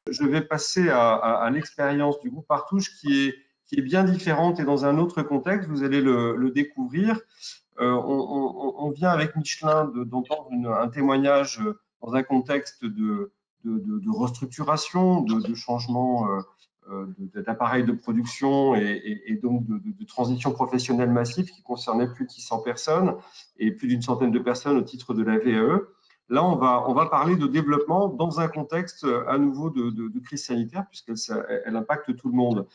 Je vais passer à l'expérience du groupe Partouche qui est bien différente et dans un autre contexte. Vous allez le découvrir. On vient avec Michelin d'entendre un témoignage dans un contexte de restructuration, de changement d'appareils de production et donc de transition professionnelle massive qui concernait plus de 600 personnes et plus d'une centaine de personnes au titre de la VAE. Là, on va parler de développement dans un contexte à nouveau de crise sanitaire puisqu'elle impacte tout le monde.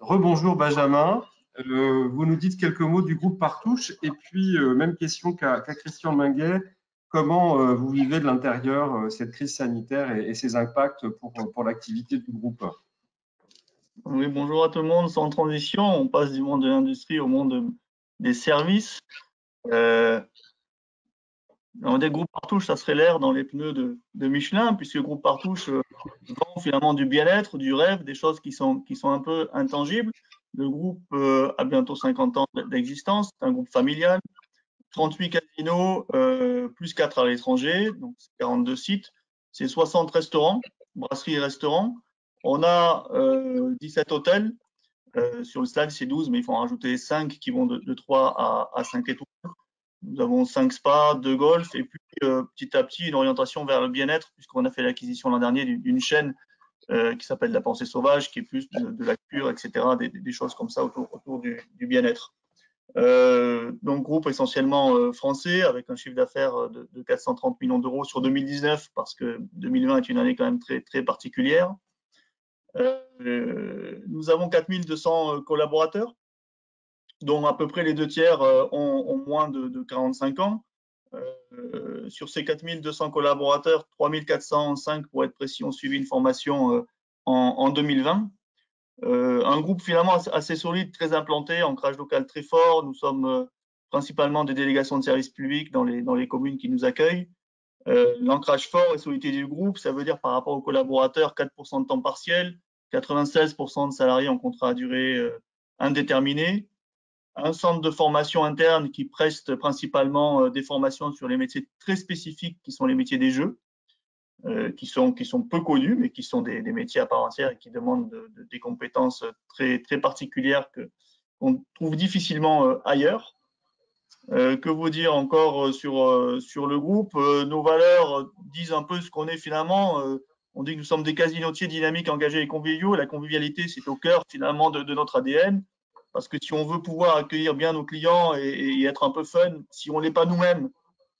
Rebonjour Benjamin. Vous nous dites quelques mots du groupe Partouche et puis même question qu'à Christian Minguet, comment vous vivez de l'intérieur cette crise sanitaire et ses impacts pour l'activité du groupe? Oui, bonjour à tout le monde. Sans transition, on passe du monde de l'industrie au monde des services. Des groupes Partouche, ça serait l'air dans les pneus de Michelin, puisque le groupe Partouche vend finalement du bien-être, du rêve, des choses qui sont un peu intangibles. Le groupe a bientôt 50 ans d'existence, c'est un groupe familial, 38 casinos, plus 4 à l'étranger, donc 42 sites, c'est 60 restaurants, brasseries et restaurants. On a 17 hôtels, sur le slide c'est 12, mais il faut en rajouter 5 qui vont de 3 à 5 étoiles. Nous avons 5 spas, 2 golfs et puis petit à petit une orientation vers le bien-être puisqu'on a fait l'acquisition l'an dernier d'une chaîne qui s'appelle La Pensée Sauvage, qui est plus de la cure, etc., des choses comme ça autour du bien-être. Donc groupe essentiellement français avec un chiffre d'affaires de 430 millions d'euros sur 2019 parce que 2020 est une année quand même très, très particulière. Nous avons 4200 collaborateurs, dont à peu près les 2/3 ont moins de 45 ans. Sur ces 4200 collaborateurs, 3405 pour être précis ont suivi une formation en 2020. Un groupe finalement assez solide, très implanté, ancrage local très fort. Nous sommes principalement des délégations de services publics dans les communes qui nous accueillent. L'ancrage fort et solidité du groupe, ça veut dire par rapport aux collaborateurs, 4% de temps partiel, 96% de salariés en contrat à durée indéterminée, un centre de formation interne qui preste principalement des formations sur les métiers très spécifiques qui sont les métiers des jeux, qui sont peu connus, mais qui sont des métiers à part entière et qui demandent des compétences très, très particulières qu'on trouve difficilement ailleurs. Que vous dire encore sur le groupe? Nos valeurs disent un peu ce qu'on est finalement. On dit que nous sommes des casinotiers dynamiques, engagés et conviviaux. La convivialité, c'est au cœur finalement de notre ADN. Parce que si on veut pouvoir accueillir bien nos clients et être un peu fun, si on ne l'est pas nous-mêmes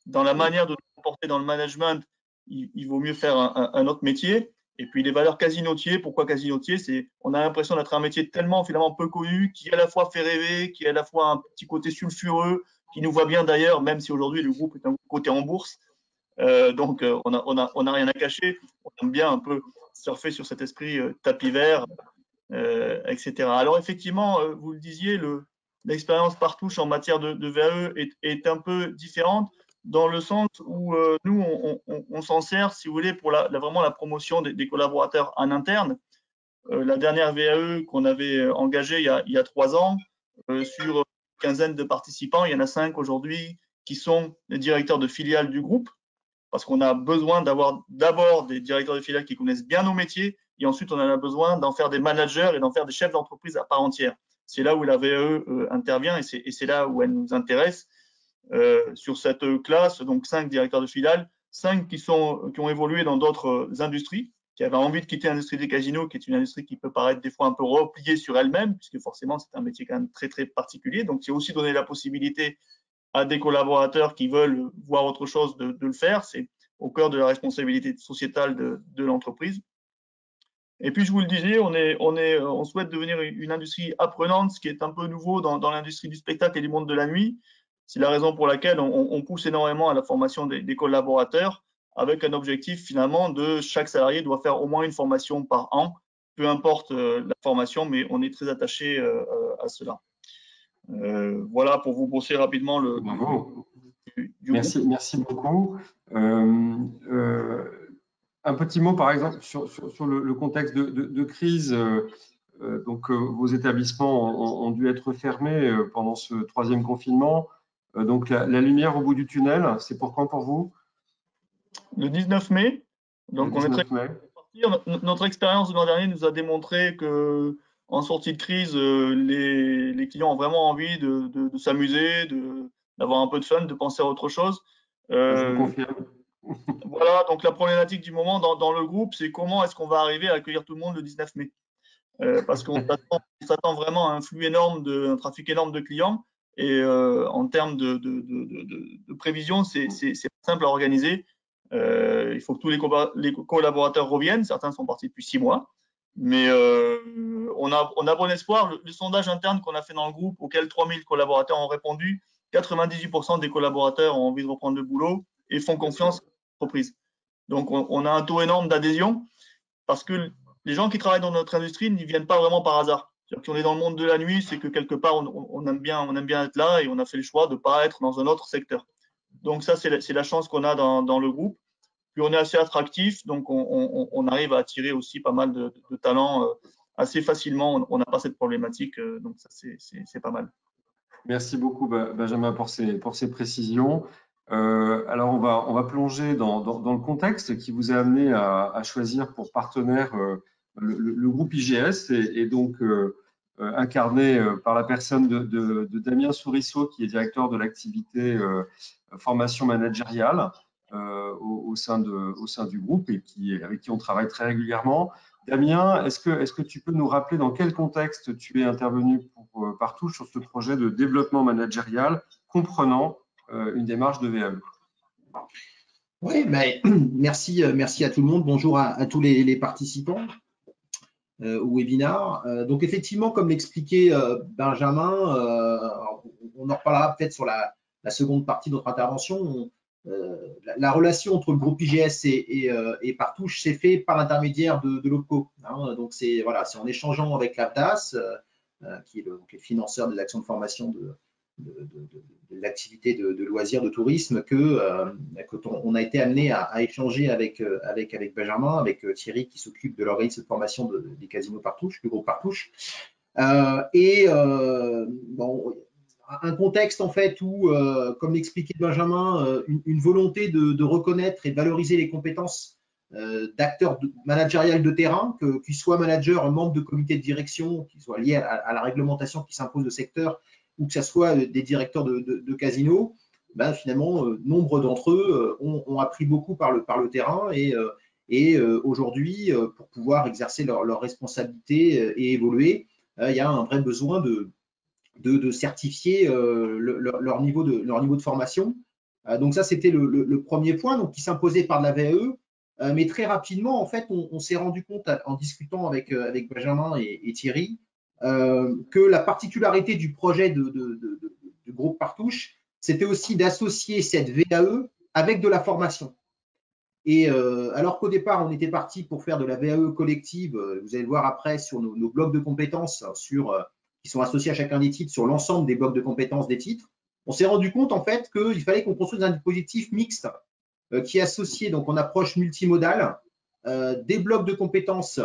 dans la manière de nous comporter dans le management, il vaut mieux faire un autre métier. Et puis les valeurs casinotiers, pourquoi casinotier? On a l'impression d'être un métier tellement finalement peu connu, qui à la fois fait rêver, qui a à la fois un petit côté sulfureux, qui nous voit bien d'ailleurs, même si aujourd'hui le groupe est un côté en bourse. Donc on a rien à cacher. On aime bien un peu surfer sur cet esprit tapis vert, etc. Alors effectivement, vous le disiez, l'expérience Partouche en matière de VAE est un peu différente dans le sens où nous, on s'en sert, si vous voulez, pour vraiment la promotion des collaborateurs en interne. La dernière VAE qu'on avait engagée il y a 3 ans, sur une quinzaine de participants, il y en a 5 aujourd'hui qui sont les directeurs de filiales du groupe, parce qu'on a besoin d'avoir d'abord des directeurs de filiales qui connaissent bien nos métiers, et ensuite on a besoin d'en faire des managers et d'en faire des chefs d'entreprise à part entière. C'est là où la VAE intervient et c'est là où elle nous intéresse. Sur cette classe, donc 5 directeurs de filiales, 5 qui ont évolué dans d'autres industries, qui avaient envie de quitter l'industrie des casinos, qui est une industrie qui peut paraître des fois un peu repliée sur elle-même, puisque forcément c'est un métier quand même très très particulier. Donc c'est aussi donner la possibilité à des collaborateurs qui veulent voir autre chose de le faire. C'est au cœur de la responsabilité sociétale de l'entreprise. Et puis, je vous le disais, on souhaite devenir une industrie apprenante, ce qui est un peu nouveau dans l'industrie du spectacle et du monde de la nuit. C'est la raison pour laquelle on pousse énormément à la formation des collaborateurs, avec un objectif finalement de chaque salarié doit faire au moins une formation par an, peu importe la formation, mais on est très attaché à cela. Voilà pour vous brosser rapidement le du groupe. Merci beaucoup. Un petit mot, par exemple, sur le contexte de crise. Donc, vos établissements ont dû être fermés pendant ce 3e confinement. Donc, la lumière au bout du tunnel, c'est pour quand pour vous? Le 19 mai. Donc, le 19 mai. Notre expérience de l'an dernier nous a démontré que en sortie de crise, les clients ont vraiment envie de s'amuser, d'avoir un peu de fun, de penser à autre chose. Je vous confirme. Voilà, donc la problématique du moment dans le groupe, c'est comment est-ce qu'on va arriver à accueillir tout le monde le 19 mai. Parce qu'on s'attend vraiment à un flux énorme, un trafic énorme de clients. Et en termes de prévision, c'est pas simple à organiser. Il faut que tous les collaborateurs reviennent. Certains sont partis depuis 6 mois. Mais on a bon espoir. Le sondage interne qu'on a fait dans le groupe, auquel 3000 collaborateurs ont répondu, 98% des collaborateurs ont envie de reprendre le boulot et font confiance à l'entreprise. Donc, on a un taux énorme d'adhésion parce que les gens qui travaillent dans notre industrie n'y viennent pas vraiment par hasard. Si on est dans le monde de la nuit, c'est que quelque part, on aime bien être là et on a fait le choix de ne pas être dans un autre secteur. Donc ça, c'est la chance qu'on a dans le groupe. Puis on est assez attractif, donc on arrive à attirer aussi pas mal de talents assez facilement. On n'a pas cette problématique, donc ça, c'est pas mal. Merci beaucoup, Benjamin, pour ces précisions. Alors, on va plonger dans le contexte qui vous a amené à choisir pour partenaire le groupe IGS et donc incarné par la personne de Damien Sourisseau, qui est directeur de l'activité formation managériale au sein du groupe et avec qui on travaille très régulièrement. Damien, est-ce que tu peux nous rappeler dans quel contexte tu es intervenu pour Partouche sur ce projet de développement managérial comprenant une démarche de VAE? Oui, merci à tout le monde. Bonjour à tous les participants au webinaire. Donc, effectivement, comme l'expliquait Benjamin, on en reparlera peut-être sur la seconde partie de notre intervention. La relation entre le groupe IGS et Partouche s'est fait par l'intermédiaire de l'OPCO. Donc, c'est en échangeant avec l'AFDAS, qui est le financeur des actions de formation de l'activité de loisirs, de tourisme, qu'on a été amené à échanger avec Benjamin, avec Thierry qui s'occupe de l'organisme de formation des casinos Partouche, du groupe Partouche. Un contexte en fait où, comme l'expliquait Benjamin, une volonté de reconnaître et de valoriser les compétences d'acteurs managériels de terrain, qu'ils soient managers, membres de comité de direction, qui soient liés à la réglementation qui s'impose au secteur, ou que ce soit des directeurs de casinos. Finalement, nombre d'entre eux ont appris beaucoup par le terrain et aujourd'hui, pour pouvoir exercer leurs responsabilités et évoluer, il y a un vrai besoin de certifier leur niveau de formation. Donc ça, c'était le premier point, donc qui s'imposait par de la VAE. Mais très rapidement, en fait, on s'est rendu compte en discutant avec Benjamin et Thierry que la particularité du projet du groupe Partouche, c'était aussi d'associer cette VAE avec de la formation. Et alors qu'au départ, on était parti pour faire de la VAE collective, vous allez le voir après sur nos blocs de compétences qui sont associés à chacun des titres sur l'ensemble des blocs de compétences des titres, on s'est rendu compte en fait qu'il fallait qu'on construise un dispositif mixte qui est associé donc en approche multimodale, des blocs de compétences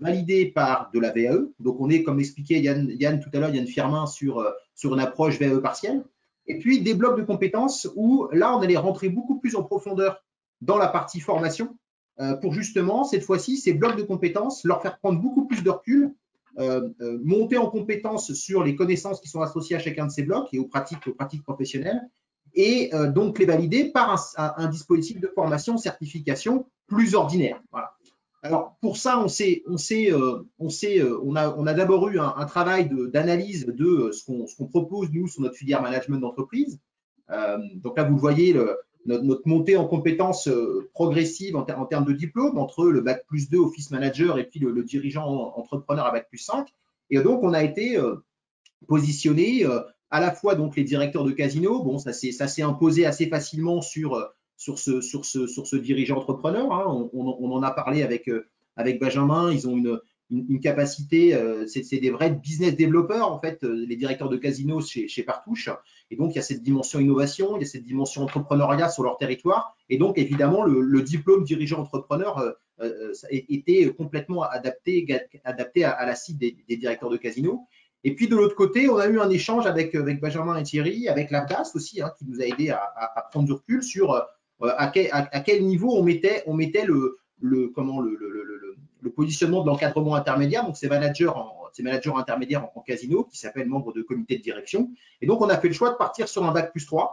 validés par de la VAE. Donc, on est, comme l'expliquait Yann tout à l'heure, Yann Firmin, sur une approche VAE partielle. Et puis, des blocs de compétences où, là, on allait rentrer beaucoup plus en profondeur dans la partie formation pour justement, cette fois-ci, ces blocs de compétences, leur faire prendre beaucoup plus de recul, monter en compétences sur les connaissances qui sont associées à chacun de ces blocs et aux pratiques professionnelles, et donc les valider par un dispositif de formation, certification plus ordinaire. Voilà. Alors pour ça, on a d'abord eu un travail d'analyse de ce qu'on propose nous sur notre filière management d'entreprise. Donc là, vous le voyez, notre montée en compétences progressive en termes de diplôme entre le bac plus 2 office manager et puis le dirigeant entrepreneur à bac plus 5. Et donc on a été positionné à la fois donc les directeurs de casinos. Bon, ça s'est imposé assez facilement sur ce dirigeant entrepreneur. On en a parlé avec Benjamin. Ils ont une capacité, c'est des vrais business développeurs en fait, les directeurs de casinos chez Partouche. Et donc il y a cette dimension innovation, il y a cette dimension entrepreneuriat sur leur territoire. Et donc évidemment le diplôme dirigeant entrepreneur était complètement adapté à la cible des directeurs de casinos. Et puis de l'autre côté, on a eu un échange avec Benjamin et Thierry, avec l'AFDAS aussi, qui nous a aidé à prendre du recul sur à quel niveau on mettait le positionnement de l'encadrement intermédiaire, donc ces managers intermédiaires en casino qui s'appellent membres de comité de direction. Et donc, on a fait le choix de partir sur un bac+3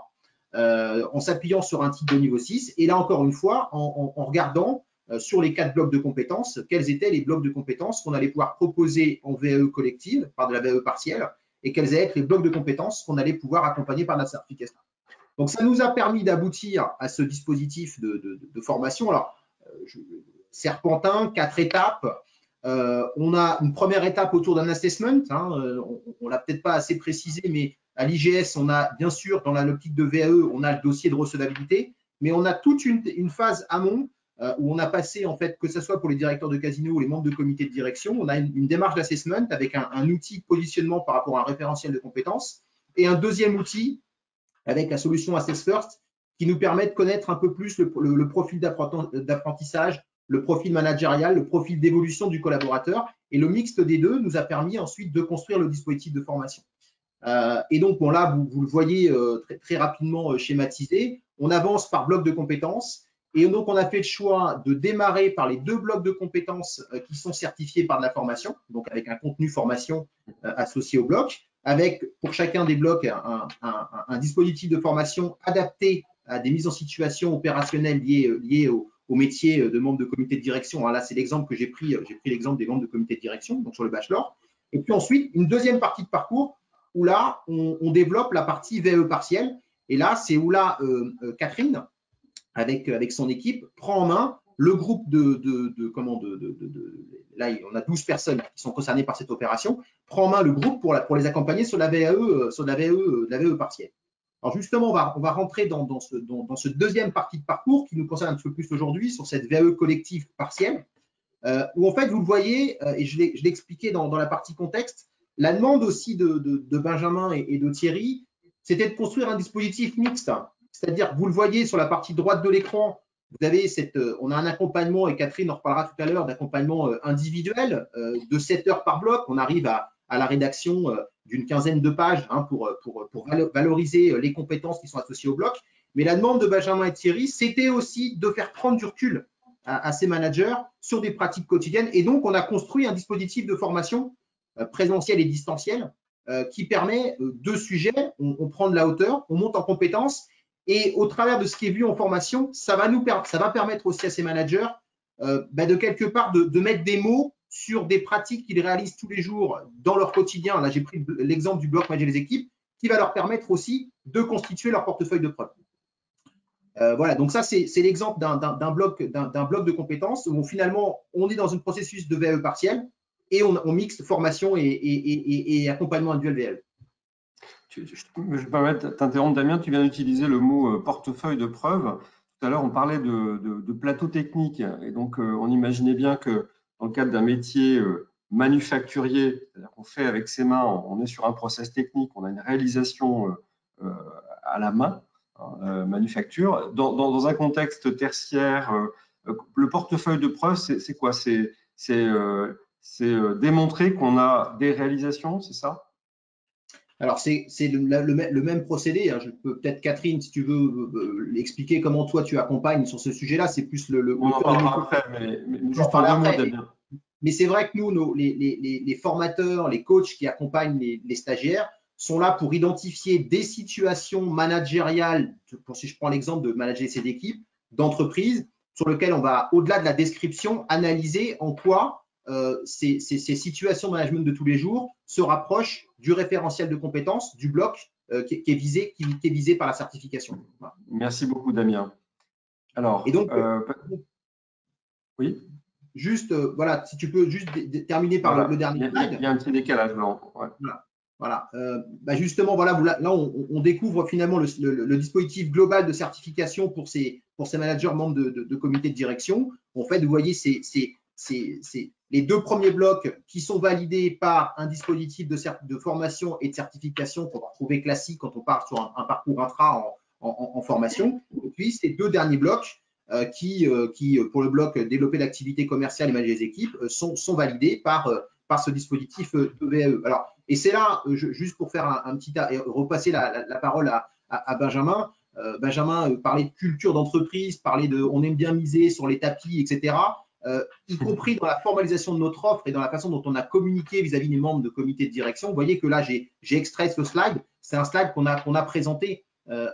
en s'appuyant sur un titre de niveau 6. Et là, encore une fois, en regardant sur les 4 blocs de compétences, quels étaient les blocs de compétences qu'on allait pouvoir proposer en VAE collective par de la VAE partielle et quels allaient être les blocs de compétences qu'on allait pouvoir accompagner par la certification. Donc, ça nous a permis d'aboutir à ce dispositif de formation. Alors, serpentin, 4 étapes. On a une première étape autour d'un assessment. On ne l'a peut-être pas assez précisé, mais à l'IGS, on a bien sûr, dans l'optique de VAE, on a le dossier de recevabilité, mais on a toute une phase amont où on a passé, en fait, que ce soit pour les directeurs de casino ou les membres de comité de direction, on a une démarche d'assessment avec un outil de positionnement par rapport à un référentiel de compétences et un deuxième outil avec la solution Assess First qui nous permet de connaître un peu plus le profil d'apprentissage, le profil managérial, le profil d'évolution du collaborateur. Et le mixte des deux nous a permis ensuite de construire le dispositif de formation. Et donc, bon, là, vous le voyez très rapidement schématisé. On avance par bloc de compétences. Et donc, on a fait le choix de démarrer par les 2 blocs de compétences qui sont certifiés par de la formation, donc avec un contenu formation associé au bloc, avec pour chacun des blocs un dispositif de formation adapté à des mises en situation opérationnelles liées au métier de membre de comité de direction. Alors là, c'est l'exemple que j'ai pris l'exemple des membres de comité de direction, donc sur le bachelor. Et puis ensuite, une deuxième partie de parcours où là, on développe la partie VAE partielle. Et là, c'est où là, Catherine, avec son équipe, prend en main le groupe là, on a 12 personnes qui sont concernées par cette opération, prend en main le groupe pour les accompagner sur la VAE partielle. Alors justement, on va rentrer dans ce deuxième partie de parcours qui nous concerne un petit peu plus aujourd'hui sur cette VAE collective partielle, où en fait, vous le voyez, et je l'ai expliqué dans la partie contexte, la demande aussi de Benjamin et de Thierry, c'était de construire un dispositif mixte. C'est-à-dire, vous le voyez sur la partie droite de l'écran, vous avez on a un accompagnement, et Catherine en reparlera tout à l'heure, d'accompagnement individuel de 7 heures par bloc. On arrive à la rédaction d'une quinzaine de pages pour valoriser les compétences qui sont associées au bloc. Mais la demande de Benjamin et Thierry, c'était aussi de faire prendre du recul à ces managers sur des pratiques quotidiennes. Et donc, on a construit un dispositif de formation présentiel et distanciel qui permet 2 sujets. On prend de la hauteur, on monte en compétences. Et au travers de ce qui est vu en formation, ça va permettre aussi à ces managers de quelque part de mettre des mots sur des pratiques qu'ils réalisent tous les jours dans leur quotidien. Là, j'ai pris l'exemple du bloc manager les équipes, qui va leur permettre aussi de constituer leur portefeuille de preuves. Voilà, donc ça, c'est l'exemple d'un bloc de compétences où finalement, on est dans un processus de VAE partiel et on mixe formation et accompagnement individuel VAE. Je vais permettre de t'interrompre, Damien. Tu viens d'utiliser le mot portefeuille de preuves. Tout à l'heure, on parlait de plateau technique. Et donc, on imaginait bien que dans le cadre d'un métier manufacturier, c'est-à-dire qu'on fait avec ses mains, on est sur un process technique, on a une réalisation à la main, manufacture. Dans un contexte tertiaire, le portefeuille de preuves, c'est quoi? C'est démontrer qu'on a des réalisations, c'est ça? Alors, c'est le même procédé. Je peux peut-être, Catherine, si tu veux l'expliquer comment toi tu accompagnes sur ce sujet-là, c'est plus on en parlera après, mais juste en 2 mots, Damien. Mais c'est vrai que nous, les formateurs, les coachs qui accompagnent les stagiaires sont là pour identifier des situations managériales, si je prends l'exemple de manager cette équipe d'entreprise, sur lequel on va, au-delà de la description, analyser en quoi ces situations de management de tous les jours se rapprochent du référentiel de compétences, du bloc qui est visé par la certification. Voilà. Merci beaucoup, Damien. Alors, et donc, oui. Juste, voilà, si tu peux juste terminer par le dernier slide. Il y a un petit décalage, là. Ouais. Voilà. Justement, voilà, là, on découvre finalement le dispositif global de certification pour ces managers membres de comité de direction. En fait, vous voyez, c'est les 2 premiers blocs qui sont validés par un dispositif de formation et de certification qu'on va retrouver classique quand on part sur un parcours intra en formation. Et puis, ces 2 derniers blocs qui, pour le bloc développer l'activité commerciale et manager les équipes, sont validés par ce dispositif de VAE. Alors, et c'est là, juste pour faire repasser la parole à Benjamin. Benjamin parlait de culture d'entreprise, parlait on aime bien miser sur les tapis, etc. y compris dans la formalisation de notre offre et dans la façon dont on a communiqué vis-à-vis des membres de comité de direction. Vous voyez que là, j'ai extrait ce slide. C'est un slide qu'on a présenté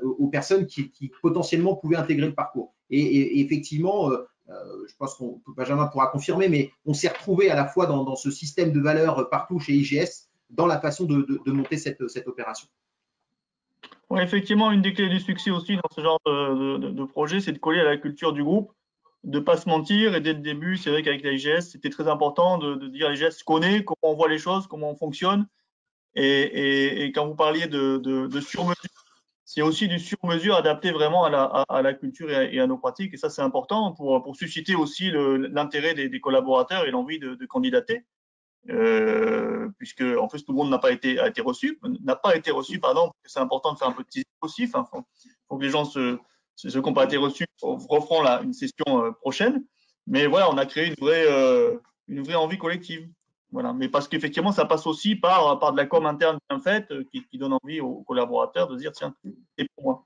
aux personnes qui potentiellement pouvaient intégrer le parcours. Et effectivement, je pense que Benjamin pourra confirmer, mais on s'est retrouvé à la fois dans ce système de valeurs partout chez IGS dans la façon de monter cette opération. Oui, effectivement, une des clés du succès aussi dans ce genre de projet, c'est de coller à la culture du groupe, de ne pas se mentir. Et dès le début, c'est vrai qu'avec la IGS, c'était très important de dire l'IGS connaît comment on voit les choses, comment on fonctionne. Et quand vous parliez de sur-mesure, c'est aussi du sur-mesure adapté vraiment à la culture et à nos pratiques. Et ça, c'est important pour susciter aussi l'intérêt des collaborateurs et l'envie de candidater. Puisque en plus tout le monde n'a pas été reçu, pardon, c'est important de faire un peu de teasing aussi. Enfin, faut que les gens ceux qui n'ont pas été reçus referont une session prochaine. Mais voilà, on a créé une vraie envie collective. Voilà, mais parce qu'effectivement, ça passe aussi par de la com interne bien faite qui donne envie aux collaborateurs de dire tiens, c'est pour moi.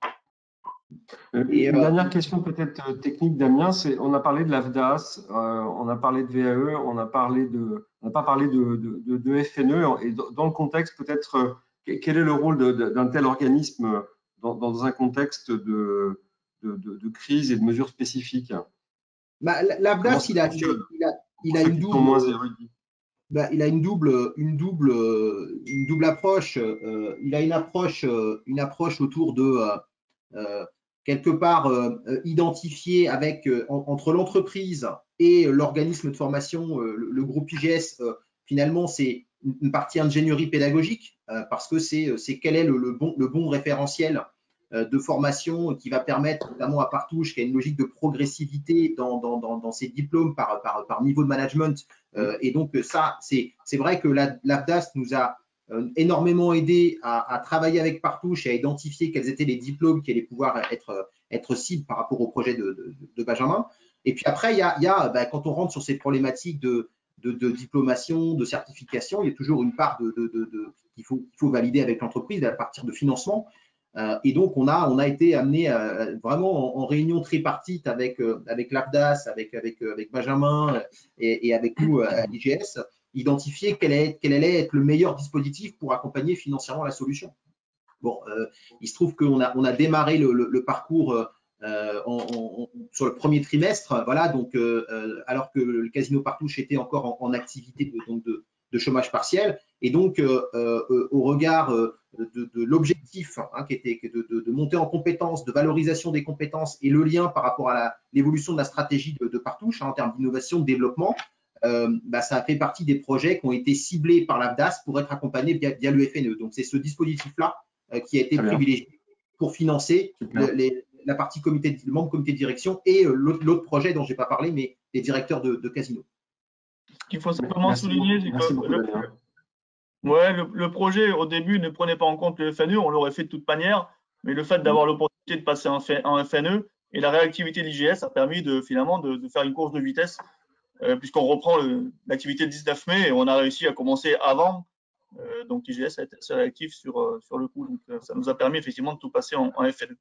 Une dernière question peut-être technique, Damien, on a parlé de l'AFDAS, on a parlé de VAE, on n'a pas parlé de FNE. Et dans le contexte, peut-être, quel est le rôle d'un tel organisme dans un contexte de crise et de mesures spécifiques? L'AFDAS, il a une double approche. Il a une approche autour de quelque part identifier entre l'entreprise et l'organisme de formation, le groupe IGS, finalement, c'est une partie ingénierie pédagogique parce que c'est quel est le bon référentiel de formation qui va permettre notamment à Partouche, qui a une logique de progressivité dans ses diplômes par niveau de management. Et donc ça, c'est vrai que l'AFDAS nous a énormément aidé à travailler avec Partouche et à identifier quels étaient les diplômes qui allaient pouvoir être cibles par rapport au projet de Benjamin. Et puis après, il y a quand on rentre sur ces problématiques de diplomation, de certification, il y a toujours une part qu'il faut valider avec l'entreprise à partir de financement. Et donc, on a été amené vraiment en réunion tripartite avec l'AFDAS, avec Benjamin et avec nous à l'IGS, identifier quel allait être le meilleur dispositif pour accompagner financièrement la solution. Bon, il se trouve qu'on a démarré le parcours sur le premier trimestre, voilà, donc alors que le Casino Partouche était encore en activité de chômage partiel, et donc au regard de l'objectif qui était de monter en compétences, de valorisation des compétences et le lien par rapport à l'évolution de la stratégie de Partouche en termes d'innovation, de développement, ça a fait partie des projets qui ont été ciblés par l'AFDAS pour être accompagnés via le FNE. Donc c'est ce dispositif-là qui a été privilégié pour financer la partie membre comité de direction et l'autre projet dont je n'ai pas parlé, mais les directeurs de casino. Ce qu'il faut simplement souligner, c'est que le projet, au début, ne prenait pas en compte le FNE, on l'aurait fait de toute manière, mais le fait d'avoir l'opportunité de passer en FNE et la réactivité de l'IGS a permis finalement de faire une course de vitesse, puisqu'on reprend l'activité le 19 mai et on a réussi à commencer avant. Donc l'IGS a été assez réactif sur le coup. Donc ça nous a permis effectivement de tout passer en FNE.